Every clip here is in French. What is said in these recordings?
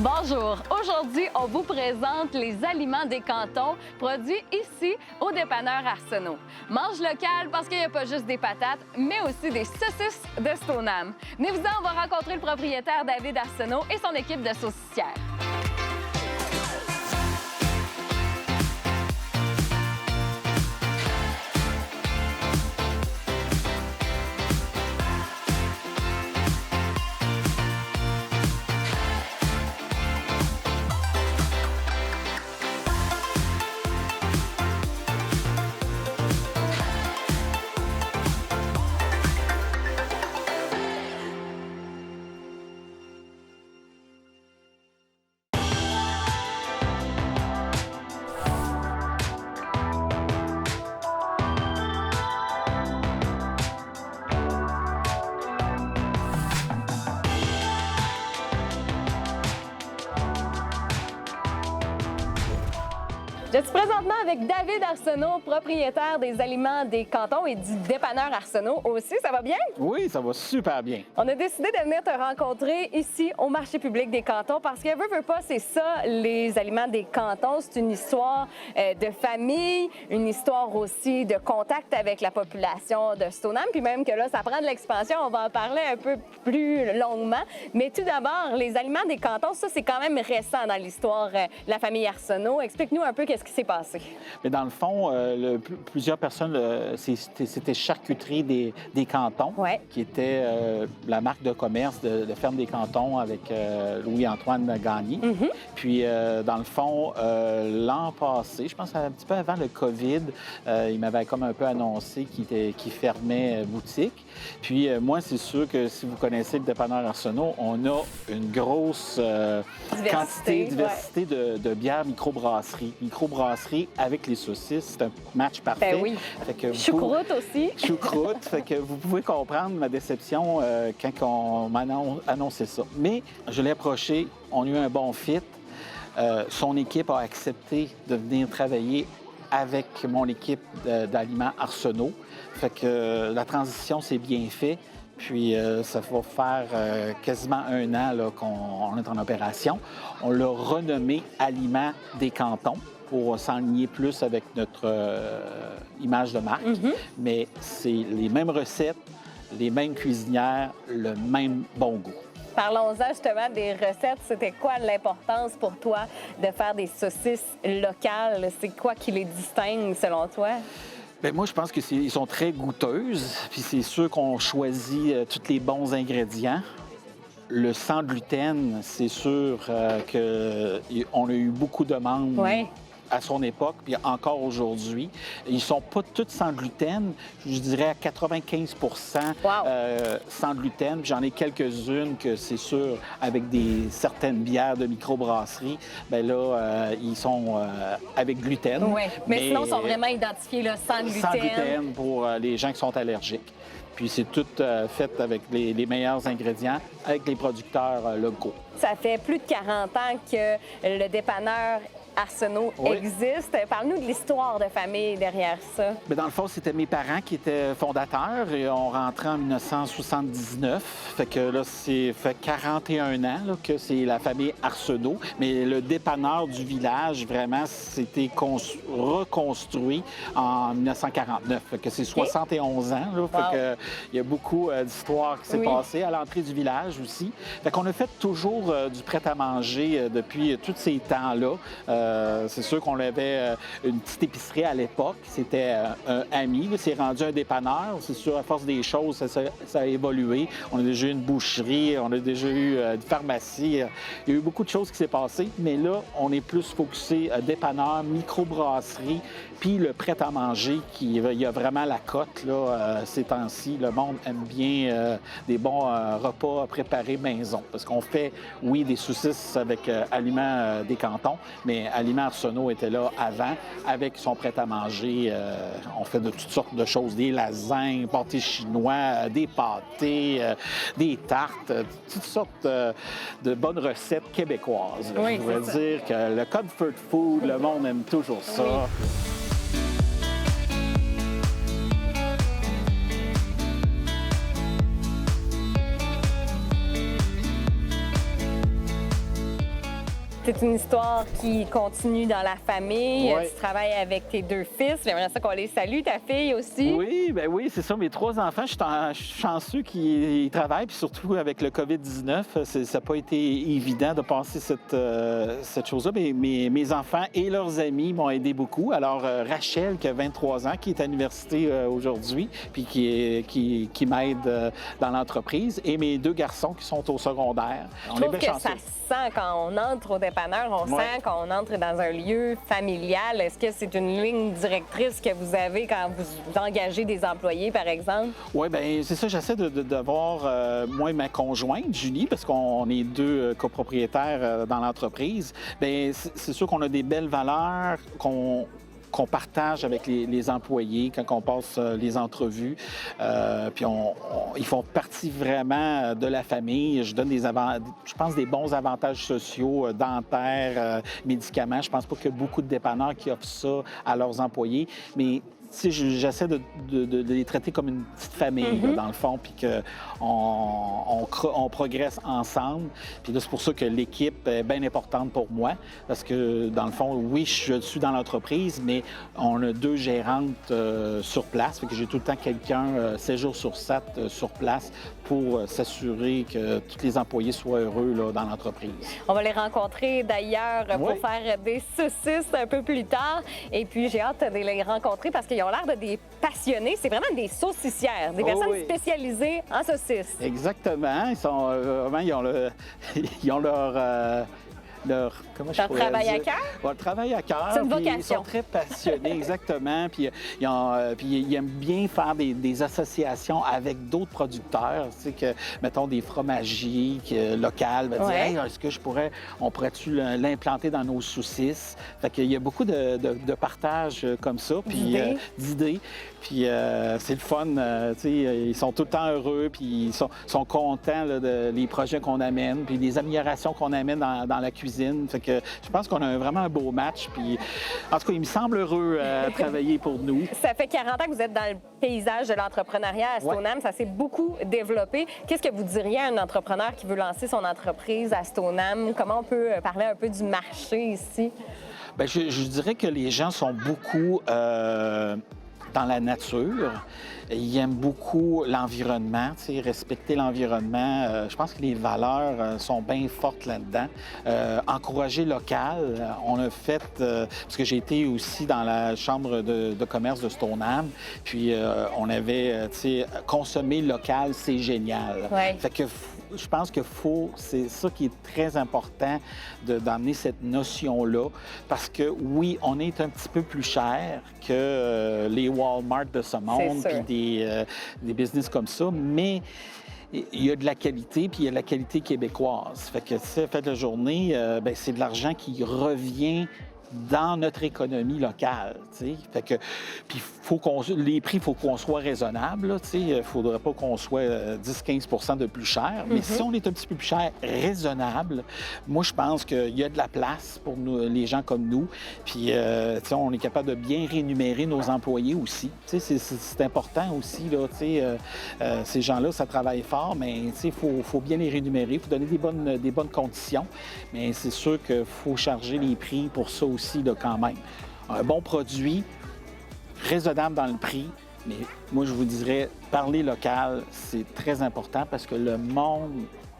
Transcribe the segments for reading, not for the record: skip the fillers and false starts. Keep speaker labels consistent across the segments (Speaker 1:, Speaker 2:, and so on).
Speaker 1: Bonjour. Aujourd'hui, on vous présente les aliments des cantons produits ici au dépanneur Arsenault. Mange local parce qu'il n'y a pas juste des patates, mais aussi des saucisses de Stoneham. Venez-vous-en, on va rencontrer le propriétaire David Arsenault et son équipe de saucissières. Je suis présentement avec David Arsenault, propriétaire des aliments des cantons et du dépanneur Arsenault aussi. Ça va bien?
Speaker 2: Oui, ça va super bien.
Speaker 1: On a décidé de venir te rencontrer ici au marché public des cantons parce que veut pas, c'est ça, les aliments des cantons. C'est une histoire de famille, une histoire aussi de contact avec la population de Stoneham. Puis même que là, ça prend de l'expansion, on va en parler un peu plus longuement. Mais tout d'abord, les aliments des cantons, ça, c'est quand même récent dans l'histoire de la famille Arsenault. Explique-nous un peu qu'est-ce qui s'est passé.
Speaker 2: Mais dans le fond, plusieurs personnes, c'était Charcuterie des Cantons,
Speaker 1: Ouais.
Speaker 2: qui était la marque de commerce de Ferme des Cantons avec Louis-Antoine Gagné. Puis, dans le fond, l'an passé, je pense un petit peu avant le COVID, il m'avait comme un peu annoncé qu'il fermait boutique. Puis, moi, c'est sûr que si vous connaissez le dépanneur Arsenault, on a une grosse diversité de bières microbrasserie. Microbrasserie avec les saucisses, c'est un match parfait.
Speaker 1: Ben oui.
Speaker 2: Fait que
Speaker 1: Choucroute aussi.
Speaker 2: Choucroute. Fait que vous pouvez comprendre ma déception quand on m'a annoncé ça. Mais je l'ai approché, on a eu un bon fit. Son équipe a accepté de venir travailler avec mon équipe d'aliments Arsenault. Fait que la transition s'est bien faite. Puis, ça va faire quasiment un an là, qu'on est en opération. On l'a renommé Aliments des Cantons pour s'enligner plus avec notre image de marque. Mais c'est les mêmes recettes, les mêmes cuisinières, le même bon goût.
Speaker 1: Parlons-en justement des recettes. C'était quoi l'importance pour toi de faire des saucisses locales? C'est quoi qui les distingue selon toi?
Speaker 2: Bien, moi, je pense qu'ils sont très goûteuses. Puis c'est sûr qu'on choisit tous les bons ingrédients. Le sans gluten, c'est sûr qu'on a eu beaucoup de demandes.
Speaker 1: Oui.
Speaker 2: À son époque, puis encore aujourd'hui. Ils ne sont pas tous sans gluten. Je dirais à 95
Speaker 1: Wow.
Speaker 2: sans gluten. J'en ai quelques-unes que c'est sûr, avec certaines bières de microbrasserie, bien là, ils sont avec gluten.
Speaker 1: Oui, mais sinon, ils sont vraiment identifiés là, sans gluten.
Speaker 2: Sans gluten pour les gens qui sont allergiques. Puis c'est tout fait avec les meilleurs ingrédients, avec les producteurs locaux.
Speaker 1: Ça fait plus de 40 ans que le dépanneur Arsenault existe. Parle-nous de l'histoire de famille derrière ça.
Speaker 2: Bien, dans le fond, c'était mes parents qui étaient fondateurs et on rentrait en 1979. Fait que là, c'est fait 41 ans là, que c'est la famille Arsenault. Mais le dépanneur du village, vraiment, c'était reconstruit en 1949. Fait que c'est 71 ans. Là. Fait que il y a beaucoup d'histoires qui s'est passées à l'entrée du village aussi. Fait qu'on a fait toujours du prêt-à-manger depuis tous ces temps-là. C'est sûr qu'on avait une petite épicerie à l'époque. C'était un ami. C'est rendu un dépanneur. C'est sûr, à force des choses, ça a évolué. On a déjà eu une boucherie, on a déjà eu une pharmacie. Il y a eu beaucoup de choses qui s'est passées. Mais là, on est plus focusé dépanneur, microbrasserie, puis le prêt-à-manger, il y a vraiment la cote là, ces temps-ci. Le monde aime bien des bons repas préparés maison. Parce qu'on fait, oui, des saucisses avec Aliments des Cantons, mais Aliments Arsenault était là avant, avec son prêt-à-manger. On fait de toutes sortes de choses, des lasagnes, pâtés chinois, des pâtés, des tartes, toutes sortes de bonnes recettes québécoises.
Speaker 1: Oui,
Speaker 2: je voudrais dire que le comfort food, le monde aime toujours ça.
Speaker 1: Oui. C'est une histoire qui continue dans la famille.
Speaker 2: Ouais.
Speaker 1: Tu travailles avec tes 2 fils. J'aimerais ça qu'on les salue. Ta fille aussi.
Speaker 2: Oui, ben oui, c'est ça. Mes 3 enfants, je suis chanceux qu'ils travaillent, puis surtout avec le COVID-19, ça n'a pas été évident de passer cette chose-là. Mais mes enfants et leurs amis m'ont aidé beaucoup. Alors, Rachel, qui a 23 ans, qui est à l'université aujourd'hui, puis qui m'aide dans l'entreprise, et mes 2 garçons qui sont au secondaire.
Speaker 1: Je trouve que ça se sent quand on entre au dépanneur, on sent qu'on entre dans un lieu familial. Est-ce que c'est une ligne directrice que vous avez quand vous engagez des employés, par exemple?
Speaker 2: Oui, bien, c'est ça. J'essaie d'avoir, moi et ma conjointe, Julie, parce qu'on est 2 copropriétaires dans l'entreprise. Bien, c'est sûr qu'on a des belles valeurs qu'on partage avec les employés quand on passe les entrevues. Puis ils font partie vraiment de la famille. Je donne je pense, des bons avantages sociaux, dentaires, médicaments. Je pense pas qu'il y a beaucoup de dépanneurs qui offrent ça à leurs employés, mais j'essaie de les traiter comme une petite famille, là, dans le fond, puis qu'on progresse ensemble. Puis là, c'est pour ça que l'équipe est bien importante pour moi, parce que, dans le fond, oui, je suis dans l'entreprise, mais on a 2 gérantes sur place, fait que j'ai tout le temps quelqu'un 7 jours sur 7 sur place pour s'assurer que tous les employés soient heureux là, dans l'entreprise.
Speaker 1: On va les rencontrer d'ailleurs pour
Speaker 2: Oui.
Speaker 1: faire des saucisses un peu plus tard. Et puis, j'ai hâte de les rencontrer parce qu'ils ont l'air de des passionnés. C'est vraiment des saucissières, des personnes spécialisées en saucisses.
Speaker 2: Exactement. Ils sont vraiment, ils ont leur
Speaker 1: travail à cœur?
Speaker 2: Le travail à cœur.
Speaker 1: C'est une
Speaker 2: Puis
Speaker 1: vocation.
Speaker 2: ils sont très passionnés, exactement. Puis ils aiment bien faire des associations avec d'autres producteurs. Tu sais, que, mettons, des fromagers locaux. Dire, hey, est-ce que on pourrait-tu l'implanter dans nos saucisses? Fait qu'il y a beaucoup de partage comme ça, puis d'idées. Puis c'est le fun. Tu sais, ils sont tout le temps heureux, puis ils sont contents là, les projets qu'on amène, puis les améliorations qu'on amène dans la cuisine. Fait que je pense qu'on a vraiment un beau match. Puis, en tout cas, il me semble heureux à travailler pour nous.
Speaker 1: Ça fait 40 ans que vous êtes dans le paysage de l'entrepreneuriat à Stoneham. Ça s'est beaucoup développé. Qu'est-ce que vous diriez à un entrepreneur qui veut lancer son entreprise à Stoneham? Comment on peut parler un peu du marché ici?
Speaker 2: Bien, je dirais que les gens sont beaucoup dans la nature. Ils aiment beaucoup l'environnement, tu sais, respecter l'environnement. Je pense que les valeurs sont bien fortes là-dedans. Encourager local, on a fait, parce que j'ai été aussi dans la chambre de commerce de Stoneham, puis on avait, tu sais, consommer local, c'est génial.
Speaker 1: Ouais.
Speaker 2: Fait que je pense que c'est ça qui est très important d'emmener cette notion-là, parce que oui, on est un petit peu plus cher que les Walmart de ce monde, puis des business comme ça, mais il y a de la qualité, puis il y a de la qualité québécoise. Fait que, tu sais, fait de la journée, ben, c'est de l'argent qui revient dans notre économie locale, tu sais. Fait que, puis les prix, il faut qu'on soit raisonnable, tu sais. Il ne faudrait pas qu'on soit 10-15 de plus cher. Mais si on est un petit peu plus cher, raisonnable, moi, je pense qu'il y a de la place pour nous, les gens comme nous. Puis, tu sais, on est capable de bien rémunérer nos employés aussi. Tu sais, c'est important aussi, là, tu sais. Ces gens-là, ça travaille fort, mais, tu sais, il faut bien les rémunérer, il faut donner des bonnes conditions. Mais c'est sûr qu'il faut charger les prix pour ça aussi, là, quand même. Un bon produit, raisonnable dans le prix, mais moi, je vous dirais, parler local, c'est très important parce que le monde,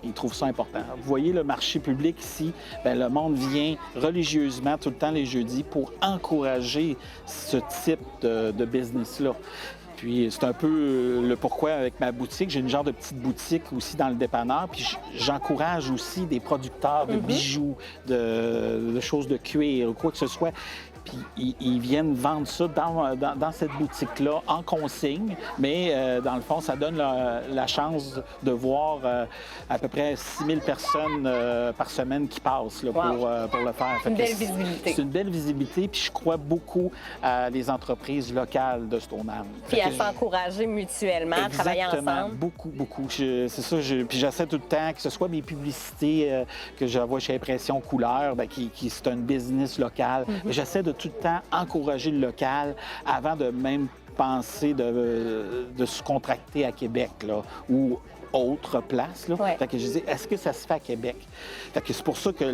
Speaker 2: il trouve ça important. Vous voyez le marché public ici, bien, le monde vient religieusement tout le temps les jeudis pour encourager ce type de business-là. Puis c'est un peu le pourquoi avec ma boutique. J'ai une genre de petite boutique aussi dans le dépanneur. Puis j'encourage aussi des producteurs de bijoux, de choses de cuir ou quoi que ce soit. Puis ils viennent vendre ça dans cette boutique-là en consigne, mais dans le fond, ça donne la chance de voir à peu près 6 000 personnes par semaine qui passent là, pour le faire.
Speaker 1: C'est une belle visibilité.
Speaker 2: C'est une belle visibilité, puis je crois beaucoup à les entreprises locales de Stoneham.
Speaker 1: Puis à s'encourager mutuellement, à travailler ensemble.
Speaker 2: Beaucoup. C'est ça, puis j'essaie tout le temps, que ce soit mes publicités que j'envoie chez Impression Couleur, bien, qui c'est un business local, j'essaie de tout le temps encourager le local avant de même penser de se contracter à Québec, là, ou autres places. Là.
Speaker 1: Ouais.
Speaker 2: Fait que je dis, est-ce que ça se fait à Québec? Fait que c'est pour ça que,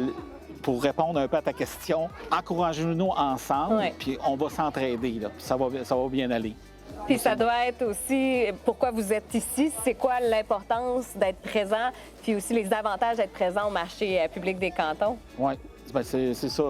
Speaker 2: pour répondre un peu à ta question, encourageons-nous ensemble,
Speaker 1: Ouais.
Speaker 2: puis on va s'entraider. Là. Ça va bien aller.
Speaker 1: Puis ça doit être aussi pourquoi vous êtes ici, c'est quoi l'importance d'être présent, puis aussi les avantages d'être présent au marché public des cantons.
Speaker 2: Oui, c'est ça.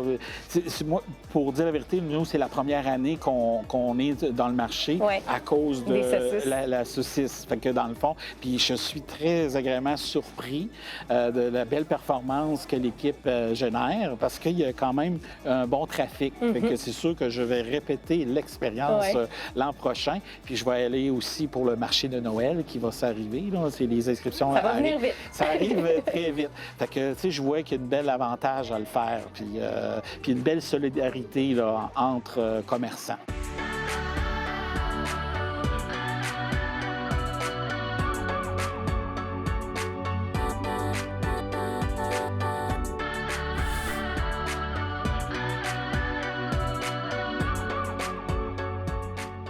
Speaker 2: Moi, pour dire la vérité, nous, c'est la première année qu'on est dans le marché
Speaker 1: Ouais.
Speaker 2: à cause de
Speaker 1: Des saucisses.
Speaker 2: la saucisse. Fait que dans le fond, puis je suis très agréablement surpris de la belle performance que l'équipe génère parce qu'il y a quand même un bon trafic. Fait que c'est sûr que je vais répéter l'expérience
Speaker 1: Ouais.
Speaker 2: l'an prochain. Puis je vais aller aussi pour le marché de Noël qui va s'arriver. Là. C'est les inscriptions.
Speaker 1: Ça va venir vite.
Speaker 2: Ça arrive très vite. Fait que, tu sais, je vois qu'il y a une belle avantage à le faire. Puis une belle solidarité là, entre commerçants.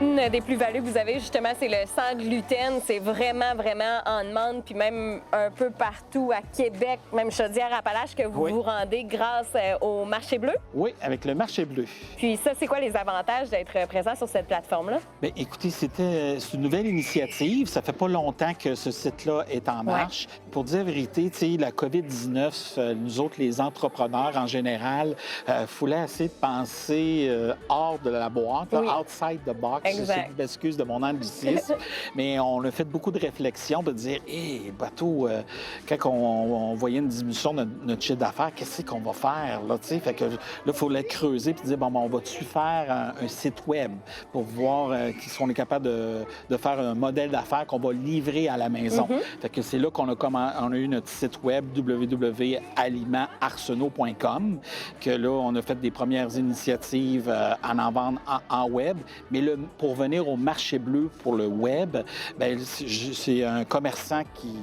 Speaker 1: Une des plus-values que vous avez, justement, c'est le sans gluten. C'est vraiment, vraiment en demande, puis même un peu partout à Québec, même Chaudière-Appalaches, que vous
Speaker 2: Oui.
Speaker 1: vous rendez grâce au marché bleu.
Speaker 2: Oui, avec le marché bleu.
Speaker 1: Puis ça, c'est quoi les avantages d'être présent sur cette plateforme-là?
Speaker 2: Bien, écoutez, c'est une nouvelle initiative. Ça fait pas longtemps que ce site-là est en marche. Pour dire la vérité, tu sais, la COVID-19, nous autres, les entrepreneurs en général, voulait essayer de penser hors de la boîte, là,
Speaker 1: Oui.
Speaker 2: outside the box.
Speaker 1: Exact.
Speaker 2: Je m'excuse de mon anglicisme, mais on a fait beaucoup de réflexions de dire, hé, bateau, quand on voyait une diminution de notre chiffre d'affaires, qu'est-ce qu'on va faire, là, tu sais? Fait que là, il fallait creuser puis dire, bon, on va-tu faire un site web pour voir si on est capable de faire un modèle d'affaires qu'on va livrer à la maison. Fait que c'est là qu'on a eu notre site web www.alimentarsenaux.com, que là, on a fait des premières initiatives à en vendre en web. Mais pour venir au marché bleu pour le web, bien, c'est un commerçant qui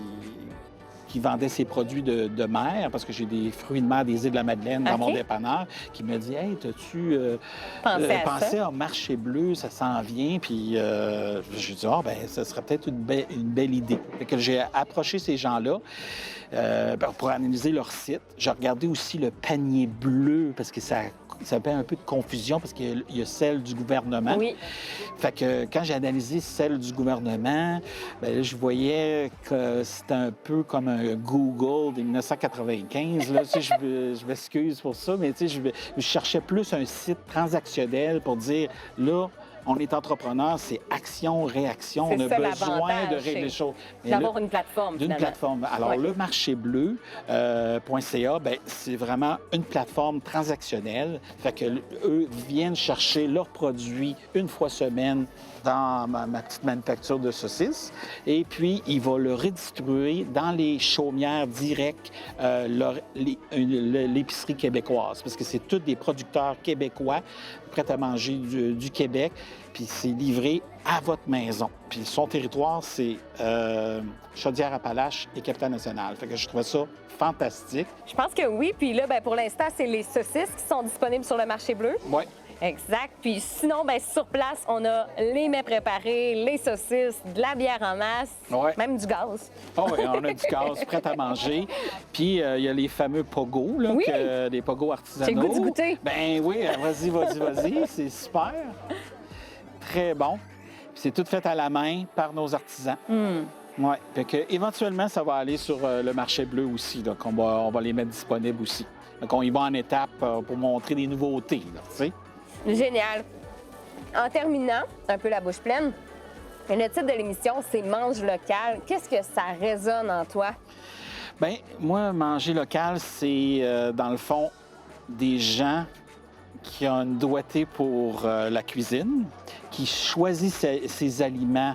Speaker 2: vendait ses produits de mer, parce que j'ai des fruits de mer des Îles-de-la-Madeleine dans
Speaker 1: OK.
Speaker 2: mon dépanneur, qui me dit « Hey, t'as-tu
Speaker 1: Pensez à
Speaker 2: au marché bleu, ça s'en vient? » Puis j'ai dit « Ah, bien, ça serait peut-être une belle idée. » Fait que j'ai approché ces gens-là pour analyser leur site. J'ai regardé aussi le panier bleu, parce que ça fait un peu de confusion, parce qu'il y a celle du gouvernement.
Speaker 1: Oui.
Speaker 2: Fait que quand j'ai analysé celle du gouvernement, bien, là, je voyais que c'était un peu comme un Google de 1995. Là, tu sais, je m'excuse pour ça, mais tu sais, je cherchais plus un site transactionnel pour dire, là, on est entrepreneur, c'est action, réaction.
Speaker 1: C'est
Speaker 2: On a
Speaker 1: ça,
Speaker 2: besoin
Speaker 1: l'avantage,
Speaker 2: de régler les
Speaker 1: c'est
Speaker 2: choses. Mais
Speaker 1: d'avoir
Speaker 2: là,
Speaker 1: une plateforme,
Speaker 2: d'une
Speaker 1: finalement.
Speaker 2: plateforme. Alors,
Speaker 1: Ouais.
Speaker 2: le marchébleu.ca, ben, c'est vraiment une plateforme transactionnelle. Fait que eux viennent chercher leurs produits une fois semaine dans ma petite manufacture de saucisses. Et puis, ils vont le redistribuer dans les chaumières directes, l'épicerie québécoise. Parce que c'est tous des producteurs québécois prêts à manger du Québec. Puis c'est livré à votre maison. Puis son territoire, c'est Chaudière-Appalaches et Capitale-Nationale. Fait que je trouvais ça fantastique.
Speaker 1: Je pense que oui. Puis là, ben, pour l'instant, c'est les saucisses qui sont disponibles sur le marché bleu.
Speaker 2: Oui.
Speaker 1: Exact. Puis sinon, ben, sur place, on a les mets préparés, les saucisses, de la bière en masse,
Speaker 2: Ouais.
Speaker 1: même du gaz.
Speaker 2: Oh, oui, on a du gaz prêt à manger. Puis il y a les fameux pogos, là,
Speaker 1: Oui.
Speaker 2: les pogos artisanaux.
Speaker 1: J'ai le goût d'y goûter.
Speaker 2: Ben oui, vas-y. C'est super. Très bon. Puis c'est tout fait à la main par nos artisans. Oui. Fait que éventuellement, ça va aller sur le marché bleu aussi. Donc, on va les mettre disponibles aussi. Donc, on y va en étapes pour montrer des nouveautés, là, tu sais.
Speaker 1: Génial. En terminant, un peu la bouche pleine, le titre de l'émission, c'est Mange local. Qu'est-ce que ça résonne en toi?
Speaker 2: Bien, moi, manger local, c'est, dans le fond, des gens qui ont une doigté pour la cuisine, qui choisissent ces aliments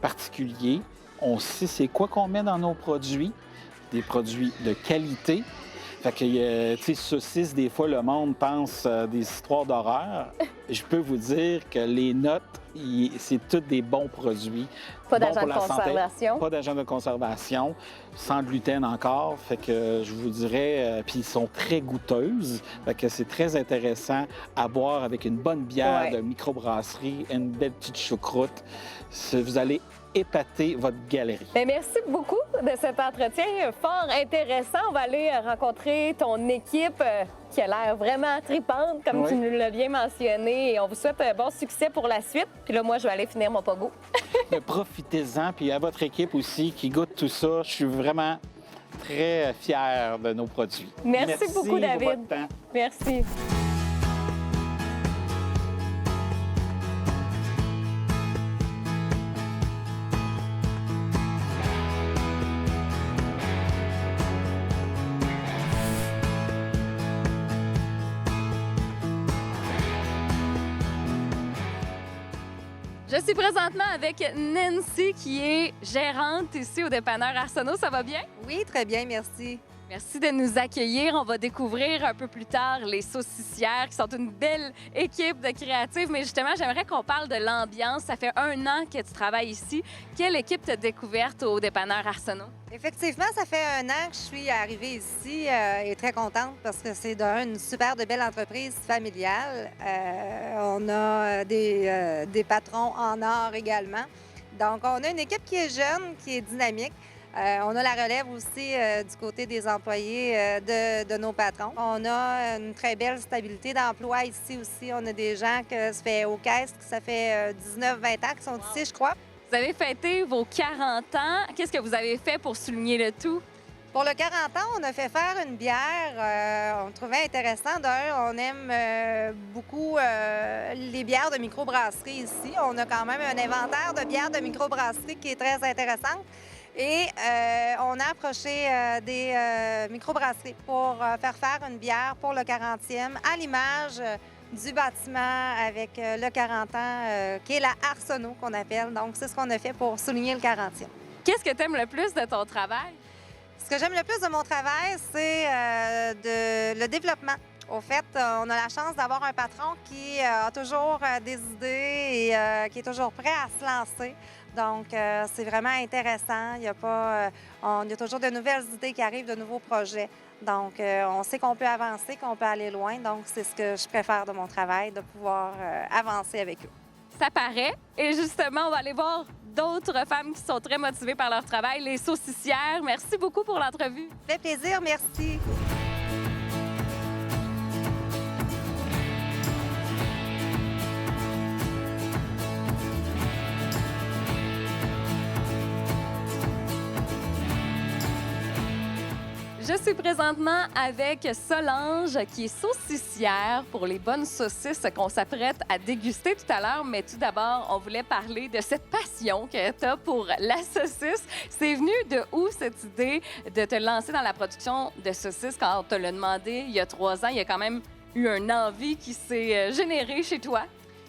Speaker 2: particuliers. On sait c'est quoi qu'on met dans nos produits, des produits de qualité. Fait que, tu sais, saucisses, des fois, le monde pense des histoires d'horreur. Je peux vous dire que les notes, c'est tous des bons produits.
Speaker 1: Pas
Speaker 2: Bons
Speaker 1: d'agent
Speaker 2: pour
Speaker 1: de
Speaker 2: la santé.
Speaker 1: conservation.
Speaker 2: Pas d'agent de conservation, sans gluten encore. Fait que je vous dirais, puis ils sont très goûteuses. Fait que c'est très intéressant à boire avec une bonne bière
Speaker 1: Ouais.
Speaker 2: de microbrasserie, une belle petite choucroute. Vous allez épater votre galerie.
Speaker 1: Bien, merci beaucoup de cet entretien fort intéressant. On va aller rencontrer ton équipe qui a l'air vraiment tripante, comme tu nous l'as bien mentionné. Et on vous souhaite bon succès pour la suite. Puis là, moi, je vais aller finir mon pogo.
Speaker 2: Mais profitez-en, puis à votre équipe aussi qui goûte tout ça. Je suis vraiment très fier de nos produits.
Speaker 1: Merci beaucoup, David.
Speaker 2: Pour votre temps.
Speaker 1: Merci. Je suis présentement avec Nancy, qui est gérante ici au dépanneur Arsenault. Ça va bien?
Speaker 3: Oui, très bien, merci.
Speaker 1: Merci de nous accueillir. On va découvrir un peu plus tard les saucissières, qui sont une belle équipe de créatifs. Mais justement, j'aimerais qu'on parle de l'ambiance. Ça fait 1 an que tu travailles ici. Quelle équipe t'as découverte au dépanneur Arsenault?
Speaker 3: Effectivement, ça fait 1 an que je suis arrivée ici et très contente parce que c'est une super de belle entreprise familiale. On a des patrons en or également. Donc, on a une équipe qui est jeune, qui est dynamique. On a la relève aussi du côté des employés de nos patrons. On a une très belle stabilité d'emploi ici aussi. On a des gens que ça fait aux caisses, que ça fait 19-20 ans qui sont ici, je crois.
Speaker 1: Vous avez fêté vos 40 ans. Qu'est-ce que vous avez fait pour souligner le tout?
Speaker 3: Pour le 40 ans, on a fait faire une bière. On trouvait intéressant. On aime beaucoup les bières de microbrasserie ici. On a quand même un inventaire de bières de microbrasserie qui est très intéressant. Et on a approché des microbrasseries pour faire une bière pour le 40e à l'image du bâtiment avec le 40 ans, qui est la Arsenault qu'on appelle. Donc, c'est ce qu'on a fait pour souligner le 40e.
Speaker 1: Qu'est-ce que tu aimes le plus de ton travail?
Speaker 3: Ce que j'aime le plus de mon travail, c'est le développement. Au fait, on a la chance d'avoir un patron qui a toujours des idées et qui est toujours prêt à se lancer. Donc, c'est vraiment intéressant. Il y a toujours de nouvelles idées qui arrivent, de nouveaux projets. Donc, on sait qu'on peut avancer, qu'on peut aller loin. Donc, c'est ce que je préfère de mon travail, de pouvoir avancer avec eux.
Speaker 1: Ça paraît. Et justement, on va aller voir d'autres femmes qui sont très motivées par leur travail, les saucissières. Merci beaucoup pour l'entrevue.
Speaker 3: Ça fait plaisir, merci.
Speaker 1: Je suis présentement avec Solange, qui est saucissière pour les bonnes saucisses qu'on s'apprête à déguster tout à l'heure. Mais tout d'abord, on voulait parler de cette passion que tu as pour la saucisse. C'est venu de où cette idée de te lancer dans la production de saucisses quand on te l'a demandé il y a 3 ans? Il y a quand même eu une envie qui s'est générée chez toi.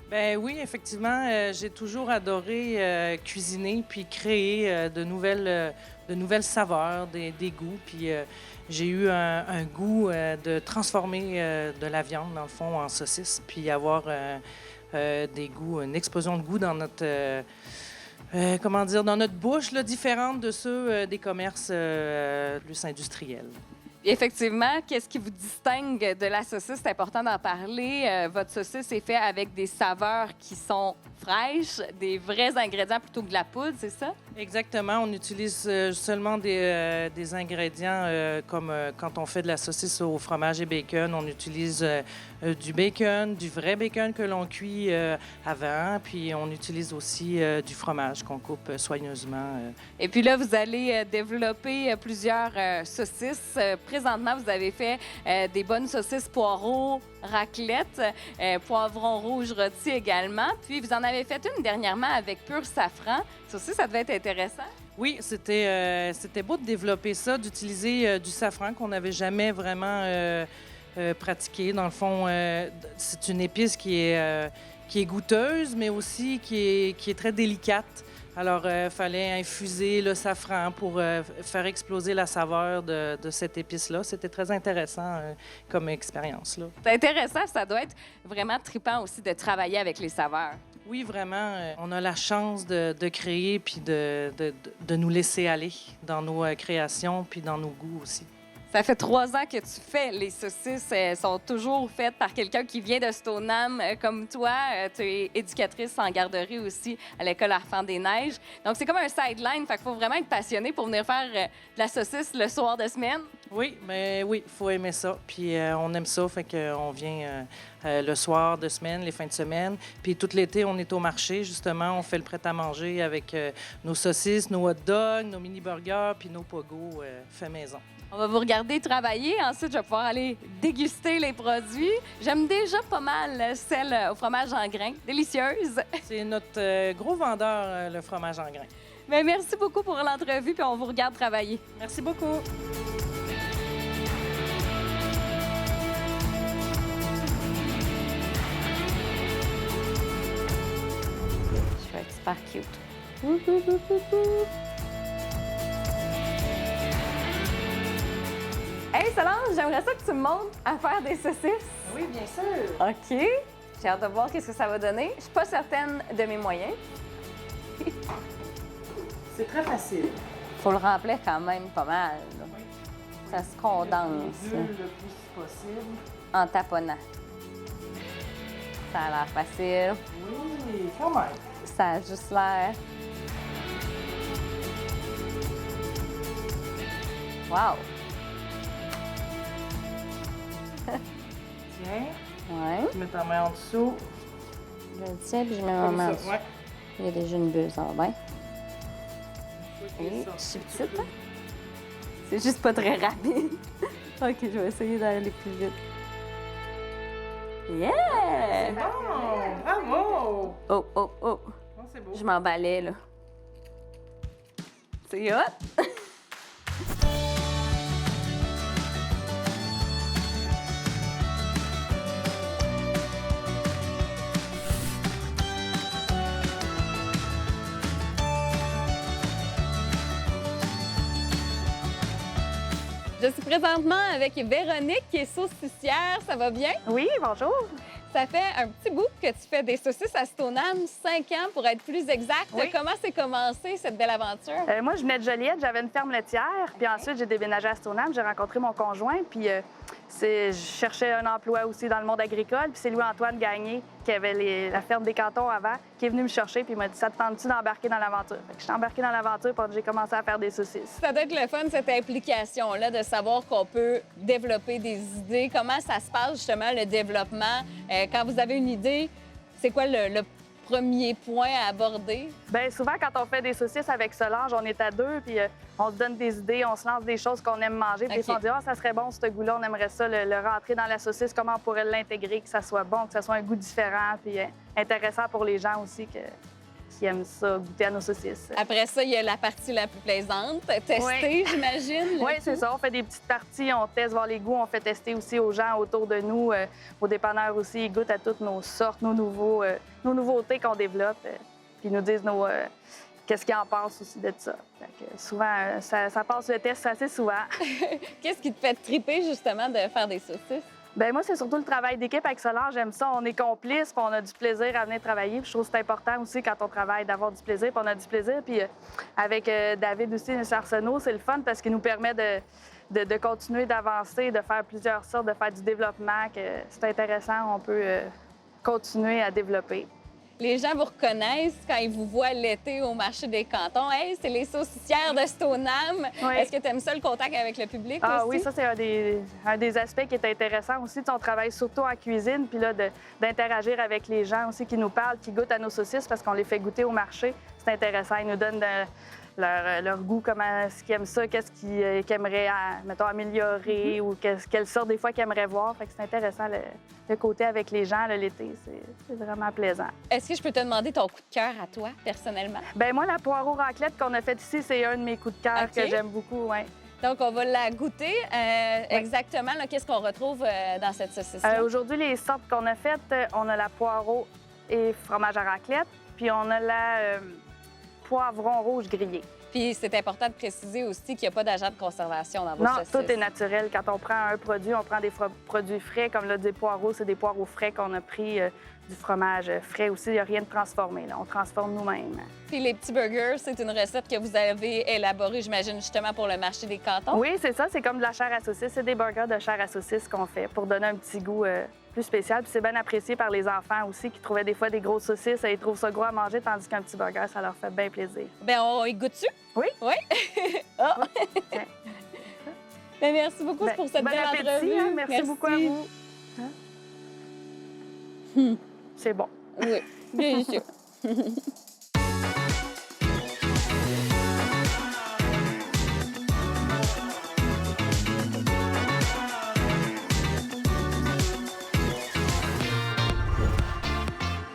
Speaker 4: Ben oui, effectivement, j'ai toujours adoré cuisiner puis créer de nouvelles saveurs, des goûts. Puis j'ai eu un goût de transformer de la viande, dans le fond, en saucisse, puis avoir des goûts, une explosion de goût dans notre, dans notre bouche, là, différente de ceux des commerces plus industriels.
Speaker 1: Effectivement, qu'est-ce qui vous distingue de la saucisse? C'est important d'en parler. Votre saucisse est faite avec des saveurs qui sont fraîches, des vrais ingrédients plutôt que de la poudre, c'est ça?
Speaker 4: Exactement. On utilise seulement des ingrédients comme quand on fait de la saucisse au fromage et bacon. On utilise du bacon, du vrai bacon que l'on cuit avant. Puis on utilise aussi du fromage qu'on coupe soigneusement.
Speaker 1: Et puis là, vous allez développer plusieurs saucisses. Présentement, vous avez fait des bonnes saucisses poireaux, raclette, poivron rouge rôti également. Puis vous en avez fait une dernièrement avec pur safran. Ça aussi, ça devait être intéressant.
Speaker 4: Oui, c'était beau de développer ça, d'utiliser du safran qu'on n'avait jamais vraiment pratiqué. Dans le fond, c'est une épice qui est goûteuse, mais aussi qui est très délicate. Alors, il fallait infuser le safran pour faire exploser la saveur de cette épice-là. C'était très intéressant comme expérience, là.
Speaker 1: C'est intéressant, ça doit être vraiment trippant aussi de travailler avec les saveurs.
Speaker 4: Oui, vraiment. On a la chance de créer puis de nous laisser aller dans nos créations puis dans nos goûts aussi.
Speaker 1: Ça fait 3 ans que tu fais les saucisses. Elles sont toujours faites par quelqu'un qui vient de Stoneham comme toi. Tu es éducatrice en garderie aussi à l'école Arfand des Neiges. Donc, c'est comme un sideline. Fait qu'il faut vraiment être passionné pour venir faire de la saucisse le soir de semaine.
Speaker 4: Oui, mais oui, il faut aimer ça. Puis on aime ça, fait qu'on vient le soir de semaine, les fins de semaine. Puis tout l'été, on est au marché, justement. On fait le prêt-à-manger avec nos saucisses, nos hot dogs, nos mini-burgers, puis nos pogos fait maison.
Speaker 1: On va vous regarder travailler. Ensuite, je vais pouvoir aller déguster les produits. J'aime déjà pas mal celle au fromage en grains. Délicieuse.
Speaker 4: C'est notre gros vendeur, le fromage en grains.
Speaker 1: Mais merci beaucoup pour l'entrevue, puis on vous regarde travailler.
Speaker 4: Merci beaucoup.
Speaker 1: Je vais être super cute. Hey Solange, j'aimerais ça que tu me montres à faire des saucisses.
Speaker 4: Oui, bien sûr.
Speaker 1: OK. J'ai hâte de voir qu'est-ce que ça va donner. Je suis pas certaine de mes moyens.
Speaker 4: C'est très facile.
Speaker 1: Faut le remplir quand même pas mal. Là. Ça se condense
Speaker 4: Le plus possible.
Speaker 1: en taponnant. Ça a l'air facile.
Speaker 4: Oui, quand même.
Speaker 1: Ça a juste l'air. Wow!
Speaker 4: Tiens,
Speaker 1: Ouais.
Speaker 4: tu mets ta main en dessous.
Speaker 1: Je le tiens puis je mets ma
Speaker 4: Comme
Speaker 1: main
Speaker 4: ça,
Speaker 1: dessus.
Speaker 4: ouais.
Speaker 1: Il y a déjà une bulle, ça va bien.
Speaker 4: Et
Speaker 1: Oui,
Speaker 4: ça,
Speaker 1: je suis petite, hein? C'est juste pas très rapide. OK, je vais essayer d'aller plus vite. Yeah!
Speaker 4: Bon, bravo!
Speaker 1: Oh, oh, oh.
Speaker 4: Oh, c'est beau.
Speaker 1: Je m'emballais, là. C'est hot! Je suis présentement avec Véronique, qui est saucissière. Ça va bien?
Speaker 5: Oui, bonjour.
Speaker 1: Ça fait un petit bout que tu fais des saucisses à Stoneham, 5 ans pour être plus exact.
Speaker 5: Oui.
Speaker 1: Comment s'est commencée cette belle aventure?
Speaker 5: Moi, je venais de Joliette, j'avais une ferme laitière, puis ensuite, j'ai déménagé à Stoneham, j'ai rencontré mon conjoint, puis je cherchais un emploi aussi dans le monde agricole, puis c'est Louis-Antoine Gagné, qui avait la ferme des Cantons avant, qui est venu me chercher, puis il m'a dit « Ça te tente-tu d'embarquer dans l'aventure? » Fait que je suis embarquée dans l'aventure, puis j'ai commencé à faire des saucisses.
Speaker 1: Ça doit être le fun, cette implication-là, de savoir qu'on peut développer des idées. Comment ça se passe, justement, le développement? Quand vous avez une idée, c'est quoi le premier point à aborder?
Speaker 5: Bien, souvent, quand on fait des saucisses avec Solange, on est à deux, puis on se donne des idées, on se lance des choses qu'on aime manger. Puis
Speaker 1: OK.
Speaker 5: on dit, ah, ça serait bon, ce goût-là, on aimerait ça le rentrer dans la saucisse, comment on pourrait l'intégrer, que ça soit bon, que ça soit un goût différent, puis intéressant pour les gens aussi qui aiment ça, goûter à nos saucisses.
Speaker 1: Après ça, il y a la partie la plus plaisante, tester,
Speaker 5: Oui.
Speaker 1: j'imagine.
Speaker 5: Oui, c'est ça. On fait des petites parties, on teste voir les goûts, on fait tester aussi aux gens autour de nous, aux dépanneurs aussi. Ils goûtent à toutes nos sortes, nos nouveautés qu'on développe, puis ils nous disent qu'est-ce qu'ils en pensent aussi de ça. Fait que souvent, ça passe le test assez souvent.
Speaker 1: Qu'est-ce qui te fait triper, justement, de faire des saucisses?
Speaker 5: Bien, moi, c'est surtout le travail d'équipe avec Solange. J'aime ça. On est complices, puis on a du plaisir à venir travailler. Puis je trouve que c'est important aussi, quand on travaille, d'avoir du plaisir, puis on a du plaisir. Puis avec David aussi, M. Arsenault, c'est le fun parce qu'il nous permet de continuer d'avancer, de faire plusieurs sortes, de faire du développement. Que c'est intéressant. On peut continuer à développer.
Speaker 1: Les gens vous reconnaissent quand ils vous voient l'été au marché des cantons. Hey, c'est les saucissières de Stoneham.
Speaker 5: Oui.
Speaker 1: Est-ce que tu aimes ça, le contact avec le public
Speaker 5: Ah
Speaker 1: aussi?
Speaker 5: oui, ça, c'est un des aspects qui est intéressant aussi. Tu sais, on travaille surtout en cuisine, puis là, d'interagir avec les gens aussi qui nous parlent, qui goûtent à nos saucisses parce qu'on les fait goûter au marché. C'est intéressant. Ils nous donnent leur goût, comment est-ce qu'ils aiment ça, qu'est-ce qu'ils aimeraient, mettons, améliorer ou quelle sorte des fois qu'ils aimeraient voir. Fait que c'est intéressant le côté avec les gens là, l'été. C'est vraiment plaisant.
Speaker 1: Est-ce que je peux te demander ton coup de cœur à toi, personnellement?
Speaker 5: Bien, moi, la poireau raclette qu'on a faite ici, c'est un de mes coups de cœur
Speaker 1: OK.
Speaker 5: que j'aime beaucoup. Ouais.
Speaker 1: Donc, on va la goûter. Exactement, là, qu'est-ce qu'on retrouve dans cette saucisse-là?
Speaker 5: Aujourd'hui, les sortes qu'on a faites, on a la poireau et fromage à raclette, puis on a la poivron rouge grillé.
Speaker 1: Puis, c'est important de préciser aussi qu'il n'y a pas d'agent de conservation dans vos
Speaker 5: Non,
Speaker 1: saucisses.
Speaker 5: tout est naturel. Quand on prend un produit, on prend des produits frais. Comme là, des poireaux, c'est des poireaux frais qu'on a pris du fromage frais aussi. Il n'y a rien de transformé, là. On transforme nous-mêmes.
Speaker 1: Puis les petits burgers, c'est une recette que vous avez élaborée, j'imagine, justement pour le marché des cantons?
Speaker 5: Oui, c'est ça. C'est comme de la chair à saucisse. C'est des burgers de chair à saucisse qu'on fait pour donner un petit goût plus spécial. Puis c'est bien apprécié par les enfants aussi qui trouvaient des fois des grosses saucisses et ils trouvent ça gros à manger, tandis qu'un petit burger, ça leur fait bien plaisir.
Speaker 1: Bien, on y goûte-tu?
Speaker 5: Oui.
Speaker 1: Oui? Ah!
Speaker 5: Tiens.
Speaker 1: Bien, merci beaucoup pour cette
Speaker 5: bon
Speaker 1: belle
Speaker 5: appétit,
Speaker 1: entrevue.
Speaker 5: hein. Merci beaucoup à vous. Hein? C'est bon.
Speaker 1: Oui, bien sûr.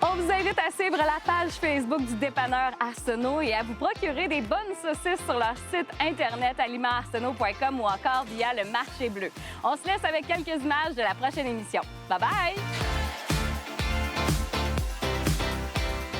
Speaker 1: On vous invite à suivre la page Facebook du dépanneur Arsenault et à vous procurer des bonnes saucisses sur leur site internet alimentarsenault.com ou encore via le Marché Bleu. On se laisse avec quelques images de la prochaine émission. Bye bye!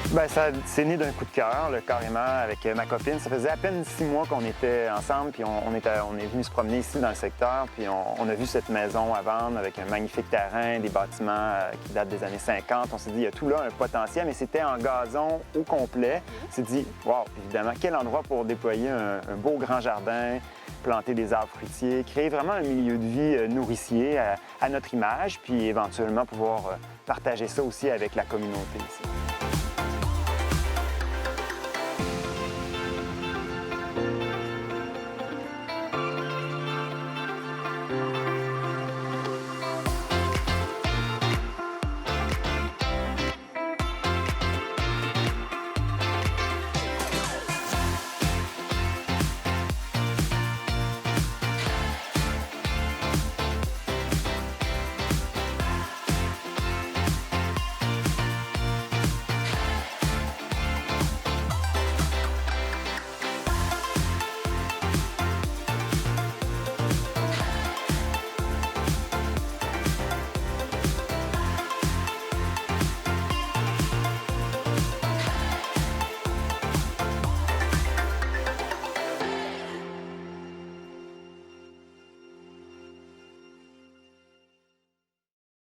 Speaker 6: Bien, c'est né d'un coup de cœur, là, carrément, avec ma copine. Ça faisait à peine 6 mois qu'on était ensemble, puis on est venu se promener ici dans le secteur, puis on a vu cette maison à vendre avec un magnifique terrain, des bâtiments qui datent des années 50. On s'est dit, il y a tout là un potentiel, mais c'était en gazon au complet. On s'est dit, wow, évidemment, quel endroit pour déployer un beau grand jardin, planter des arbres fruitiers, créer vraiment un milieu de vie nourricier à notre image, puis éventuellement pouvoir partager ça aussi avec la communauté ici.